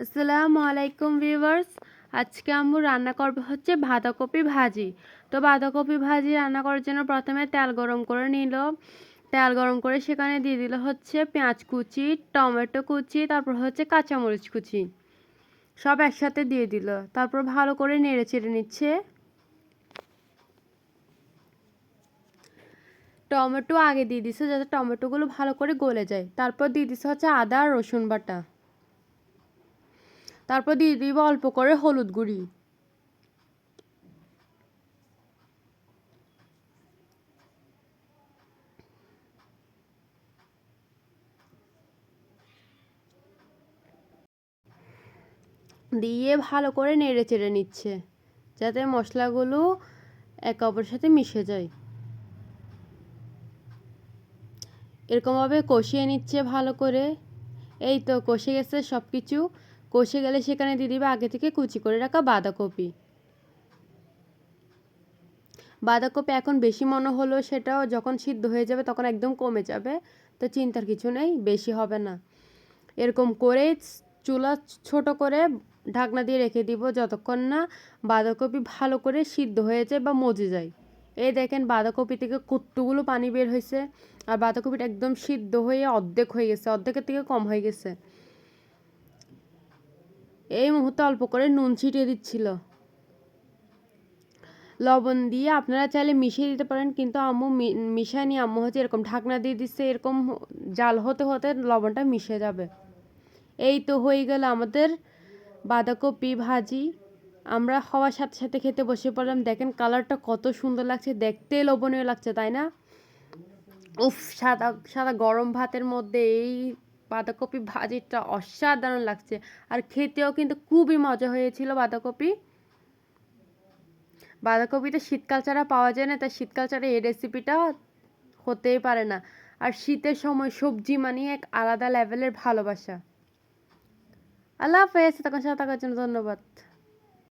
আসসালামু আলাইকুম ভিউয়ার্স। আজকে আম্মু রান্না করবে হচ্ছে বাঁধাকপি ভাজি। তো বাঁধাকপি ভাজি রান্না করার জন্য প্রথমে তেল গরম করে নিল। তেল গরম করে সেখানে দিয়ে দিল হচ্ছে পেঁয়াজ কুচি, টমেটো কুচি, তারপর হচ্ছে কাঁচামরিচ কুচি, সব একসাথে দিয়ে দিল। তারপর ভালো করে নেড়ে চেড়ে নিচ্ছে। টমেটো আগে দিয়ে দিছে যাতে টমেটোগুলো ভালো করে গলে যায়। তারপর দিয়ে দিছে হচ্ছে আদা আর রসুন বাটা। তারপর দিয়ে দিব অল্প করে হলুদ গুঁড়ি। দিয়ে ভালো করে নেড়ে চেড়ে নিচ্ছে যাতে মশলাগুলো একে অপরের সাথে মিশে যায়। এরকমভাবে কষিয়ে নিচ্ছে ভালো করে। এই তো কষে গেছে সব কিছু। কষে গেলে সেখানে দিয়ে দিবে আগে থেকে কুচি করে রাখা বাঁধাকপি। বাঁধাকপি এখন বেশি মনে হলো, সেটাও যখন সিদ্ধ হয়ে যাবে তখন একদম কমে যাবে। তো চিন্তার কিছু নেই, বেশি হবে না। এরকম করে চুলা ছোট করে ঢাকনা দিয়ে রেখে দিব যতক্ষণ না বাঁধাকপি ভালো করে সিদ্ধ হয়ে যায় বা মজে যায়। এই দেখেন বাঁধাকপি থেকে কতগুলো পানি বের হয়েছে, আর বাঁধাকপিটা একদম সিদ্ধ হয়ে অর্ধেক হয়ে গেছে, অর্ধেকের থেকে কম হয়ে গেছে। এই মুহূর্তে অল্প করে নুন ছিটিয়ে দিচ্ছিল। লবণ দিয়ে আপনারা চাইলে মিশিয়ে দিতে পারেন, কিন্তু আম্মু মিশায়নি। আম্মু হচ্ছে এরকম ঢাকনা দিয়ে দিচ্ছে, এরকম জাল হতে হতে লবণটা মিশে যাবে। এই তো হয়ে গেল আমাদের বাঁধাকপি ভাজি। আমরা হওয়ার সাথে সাথে খেতে বসে পড়লাম। দেখেন কালারটা কত সুন্দর লাগছে, দেখতে লোভনীয় লাগছে, তাই না? উফ, সাদা সাদা গরম ভাতের মধ্যে এই বাঁধাকপি ভাজিটা অসাধারণ লাগছে। আর খেতেও কিন্তু খুবই মজা হয়েছিল। বাঁধাকপিটা শীতকাল ছাড়া পাওয়া যায় না, তাই শীতকাল ছাড়া এই রেসিপিটা হতেই পারে না। আর শীতের সময় সবজি মানে এক আলাদা লেভেলের ভালোবাসা। আল্লাহ হাফেজ। তখন সাথে থাকার জন্য ধন্যবাদ।